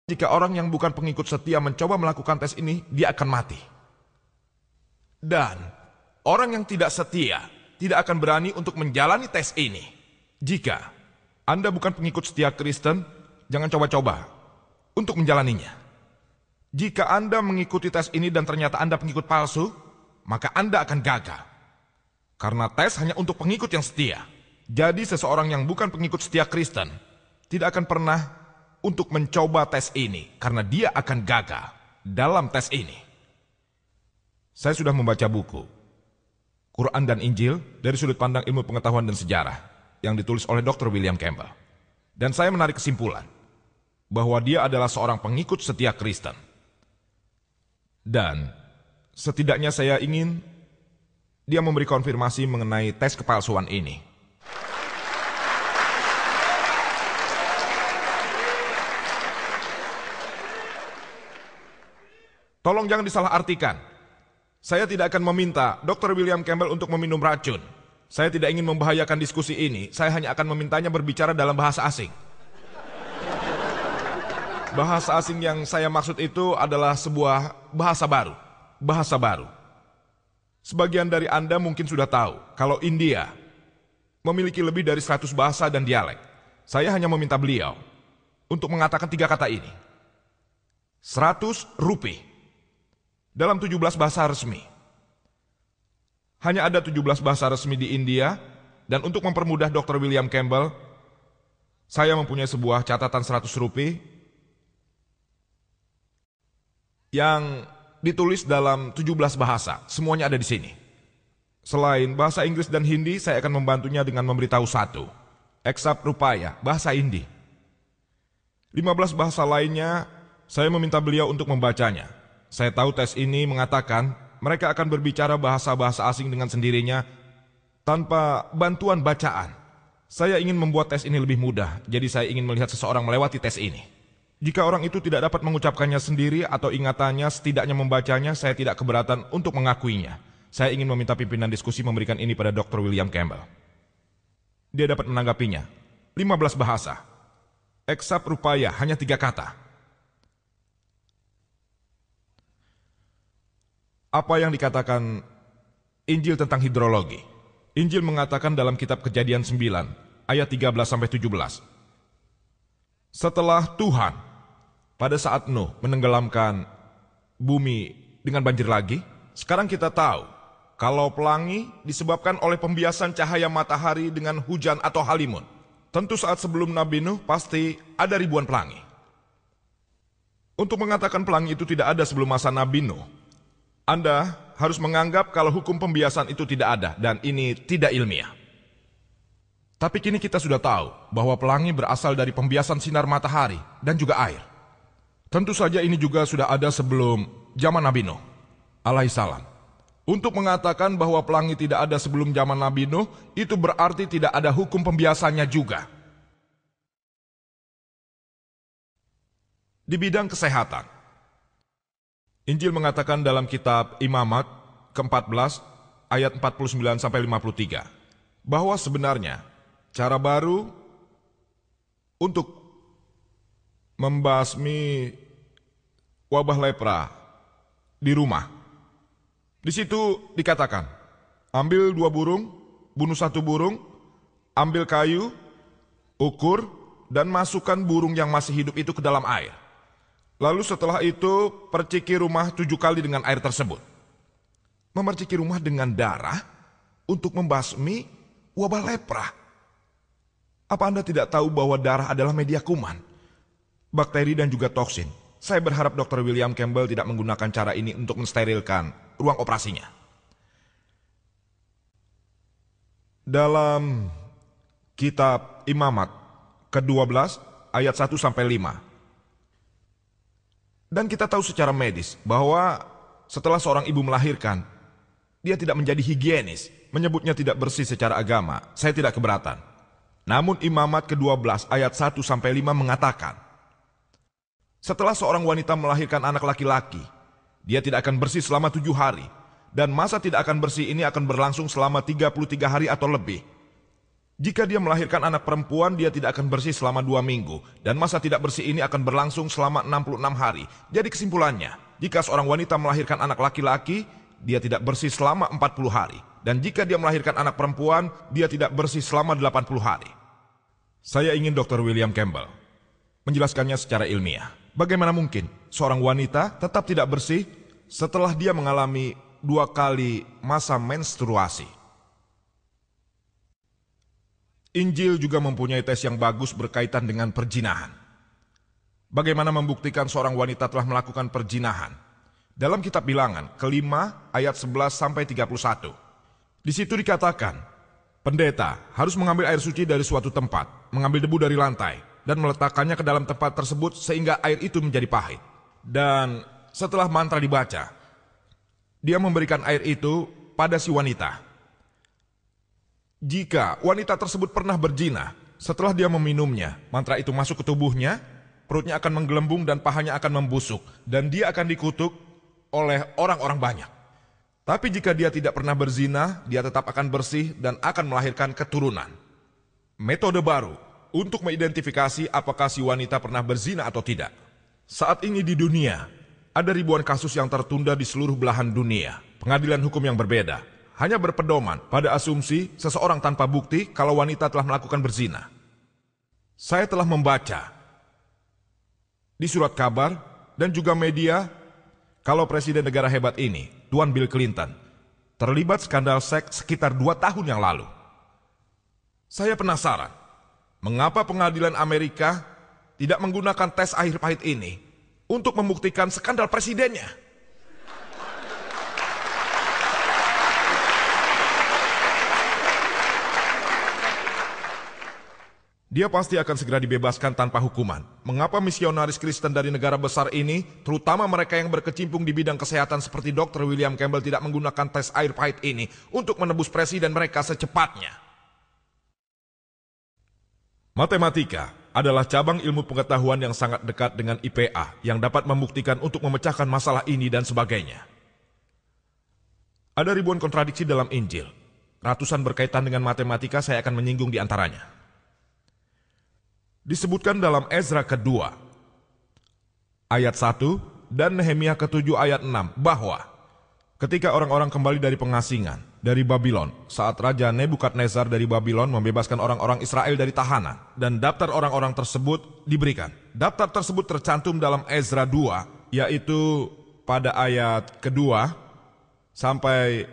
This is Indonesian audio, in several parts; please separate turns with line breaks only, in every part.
Jika orang yang bukan pengikut setia mencoba melakukan tes ini, dia akan mati. Dan orang yang tidak setia tidak akan berani untuk menjalani tes ini. Jika Anda bukan pengikut setia Kristen, jangan coba-coba untuk menjalaninya. Jika Anda mengikuti tes ini dan ternyata Anda pengikut palsu, maka Anda akan gagal. Karena tes hanya untuk pengikut yang setia. Jadi seseorang yang bukan pengikut setia Kristen tidak akan pernah untuk mencoba tes ini karena dia akan gagal dalam tes ini. Saya sudah membaca buku Quran dan Injil dari sudut pandang ilmu pengetahuan dan sejarah yang ditulis oleh Dr. William Campbell. Dan saya menarik kesimpulan bahwa dia adalah seorang pengikut setia Kristen. Dan setidaknya saya ingin dia memberi konfirmasi mengenai tes kepalsuan ini. Tolong jangan disalahartikan. Saya tidak akan meminta Dr. William Campbell untuk meminum racun. Saya tidak ingin membahayakan diskusi ini. Saya hanya akan memintanya berbicara dalam bahasa asing. Bahasa asing yang saya maksud itu adalah sebuah bahasa baru. Bahasa baru. Sebagian dari Anda mungkin sudah tahu kalau India memiliki lebih dari 100 bahasa dan dialek. Saya hanya meminta beliau untuk mengatakan 3 kata ini. 100 rupee. Dalam 17 bahasa resmi. Hanya ada 17 bahasa resmi di India, dan untuk mempermudah Dr. William Campbell, saya mempunyai sebuah catatan 100 rupee yang ditulis dalam 17 bahasa. Semuanya ada di sini. Selain bahasa Inggris dan Hindi, saya akan membantunya dengan memberitahu satu. Eksap rupaya, bahasa Hindi. 15 bahasa lainnya, saya meminta beliau untuk membacanya. Saya tahu tes ini mengatakan mereka akan berbicara bahasa-bahasa asing dengan sendirinya tanpa bantuan bacaan. Saya ingin membuat tes ini lebih mudah, jadi saya ingin melihat seseorang melewati tes ini. Jika orang itu tidak dapat mengucapkannya sendiri atau ingatannya setidaknya membacanya, saya tidak keberatan untuk mengakuinya. Saya ingin meminta pimpinan diskusi memberikan ini pada Dr. William Campbell. Dia dapat menanggapinya. 15 bahasa. Eksap rupaya hanya 3 kata. Apa yang dikatakan Injil tentang hidrologi? Injil mengatakan dalam kitab Kejadian 9, ayat 13-17. Setelah Tuhan, pada saat Nuh menenggelamkan bumi dengan banjir lagi, sekarang kita tahu kalau pelangi disebabkan oleh pembiasan cahaya matahari dengan hujan atau halimun. Tentu saat sebelum Nabi Nuh pasti ada ribuan pelangi. Untuk mengatakan pelangi itu tidak ada sebelum masa Nabi Nuh, Anda harus menganggap kalau hukum pembiasan itu tidak ada dan ini tidak ilmiah. Tapi kini kita sudah tahu bahwa pelangi berasal dari pembiasan sinar matahari dan juga air. Tentu saja ini juga sudah ada sebelum zaman Nabi Nuh alaihissalam. Untuk mengatakan bahwa pelangi tidak ada sebelum zaman Nabi Nuh, itu berarti tidak ada hukum pembiasannya juga. Di bidang kesehatan, Injil mengatakan dalam kitab Imamat ke-14 ayat 49-53 bahwa sebenarnya cara baru untuk membasmi wabah lepra di rumah. Di situ dikatakan, ambil 2 burung, bunuh 1 burung, ambil kayu, ukur, dan masukkan burung yang masih hidup itu ke dalam air. Lalu setelah itu, perciki rumah 7 kali dengan air tersebut. Memerciki rumah dengan darah untuk membasmi wabah lepra. Apa Anda tidak tahu bahwa darah adalah media kuman, bakteri dan juga toksin? Saya berharap Dr. William Campbell tidak menggunakan cara ini untuk mensterilkan ruang operasinya. Dalam kitab Imamat ke-12 ayat 1-5. Dan kita tahu secara medis bahwa setelah seorang ibu melahirkan, dia tidak menjadi higienis, menyebutnya tidak bersih secara agama. Saya tidak keberatan. Namun Imamat ke-12 ayat 1-5 mengatakan, setelah seorang wanita melahirkan anak laki-laki, dia tidak akan bersih selama 7 hari, dan masa tidak akan bersih ini akan berlangsung selama 33 hari atau lebih. Jika dia melahirkan anak perempuan, dia tidak akan bersih selama 2 minggu. Dan masa tidak bersih ini akan berlangsung selama 66 hari. Jadi kesimpulannya, jika seorang wanita melahirkan anak laki-laki, dia tidak bersih selama 40 hari. Dan jika dia melahirkan anak perempuan, dia tidak bersih selama 80 hari. Saya ingin Dr. William Campbell menjelaskannya secara ilmiah. Bagaimana mungkin seorang wanita tetap tidak bersih setelah dia mengalami 2 kali masa menstruasi? Injil juga mempunyai tes yang bagus berkaitan dengan perzinahan. Bagaimana membuktikan seorang wanita telah melakukan perzinahan? Dalam kitab Bilangan, ke-5 ayat 11-31. Di situ dikatakan, pendeta harus mengambil air suci dari suatu tempat, mengambil debu dari lantai, dan meletakkannya ke dalam tempat tersebut sehingga air itu menjadi pahit. Dan setelah mantra dibaca, dia memberikan air itu pada si wanita. Jika wanita tersebut pernah berzina, setelah dia meminumnya, mantra itu masuk ke tubuhnya, perutnya akan menggelembung dan pahanya akan membusuk, dan dia akan dikutuk oleh orang-orang banyak. Tapi jika dia tidak pernah berzina, dia tetap akan bersih dan akan melahirkan keturunan. Metode baru untuk mengidentifikasi apakah si wanita pernah berzina atau tidak. Saat ini di dunia, ada ribuan kasus yang tertunda di seluruh belahan dunia. Pengadilan hukum yang berbeda hanya berpedoman pada asumsi seseorang tanpa bukti kalau wanita telah melakukan berzina. Saya telah membaca di surat kabar dan juga media kalau presiden negara hebat ini, Tuan Bill Clinton, terlibat skandal seks sekitar 2 tahun yang lalu. Saya penasaran, mengapa pengadilan Amerika tidak menggunakan tes air pahit ini untuk membuktikan skandal presidennya? Dia pasti akan segera dibebaskan tanpa hukuman. Mengapa misionaris Kristen dari negara besar ini, terutama mereka yang berkecimpung di bidang kesehatan seperti Dr. William Campbell, tidak menggunakan tes air pahit ini untuk menebus presiden mereka secepatnya? Matematika adalah cabang ilmu pengetahuan yang sangat dekat dengan IPA yang dapat membuktikan untuk memecahkan masalah ini dan sebagainya. Ada ribuan kontradiksi dalam Injil. Ratusan berkaitan dengan matematika, saya akan menyinggung di antaranya. Disebutkan dalam Ezra kedua, ayat 1 dan Nehemia ke-7 ayat 6 bahwa ketika orang-orang kembali dari pengasingan, dari Babylon, saat Raja Nebukadnezar dari Babylon membebaskan orang-orang Israel dari tahanan, dan daftar orang-orang tersebut diberikan. Daftar tersebut tercantum dalam Ezra 2, yaitu pada ayat kedua sampai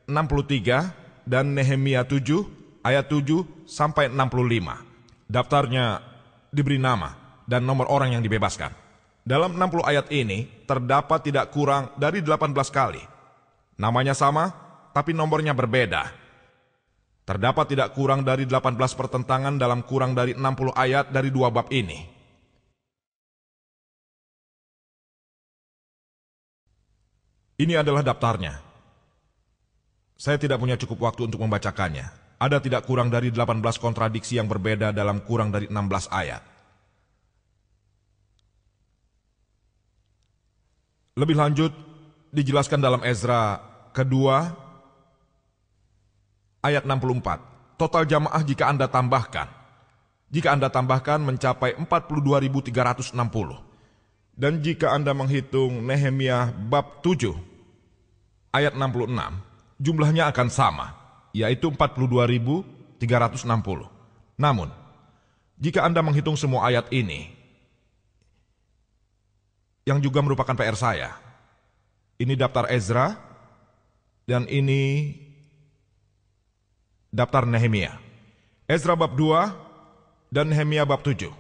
63, dan Nehemia 7, ayat 7 sampai 65. Daftarnya diberi nama dan nomor orang yang dibebaskan. Dalam 60 ayat ini terdapat tidak kurang dari 18 kali. Namanya sama, tapi nomornya berbeda. Terdapat tidak kurang dari 18 pertentangan dalam kurang dari 60 ayat dari 2 bab ini. Ini adalah daftarnya. Saya tidak punya cukup waktu untuk membacakannya. Ada tidak kurang dari 18 kontradiksi yang berbeda dalam kurang dari 16 ayat. Lebih lanjut, dijelaskan dalam Ezra kedua, ayat 64. Total jamaah jika Anda tambahkan mencapai 42.360. Dan jika Anda menghitung Nehemia bab 7, ayat 66, jumlahnya akan sama, yaitu 42.360. Namun, jika Anda menghitung semua ayat ini, yang juga merupakan PR saya, ini daftar Ezra, dan ini daftar Nehemia. Ezra bab 2 dan Nehemia bab 7.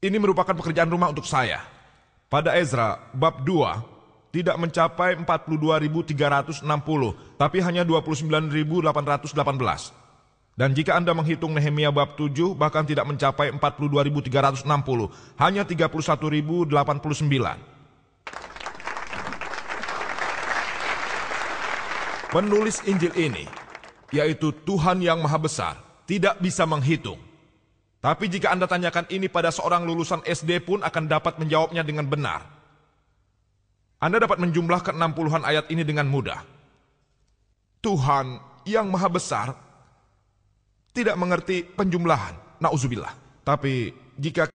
Ini merupakan pekerjaan rumah untuk saya. Pada Ezra bab 2, tidak mencapai 42.360, tapi hanya 29.818. Dan jika Anda menghitung Nehemia bab 7, bahkan tidak mencapai 42.360, hanya 31.089. Penulis Injil ini, yaitu Tuhan yang Maha Besar, tidak bisa menghitung. Tapi jika Anda tanyakan ini pada seorang lulusan SD pun akan dapat menjawabnya dengan benar. Anda dapat menjumlahkan 60-an ayat ini dengan mudah. Tuhan yang maha besar tidak mengerti penjumlahan. Nauzubillah. Tapi jika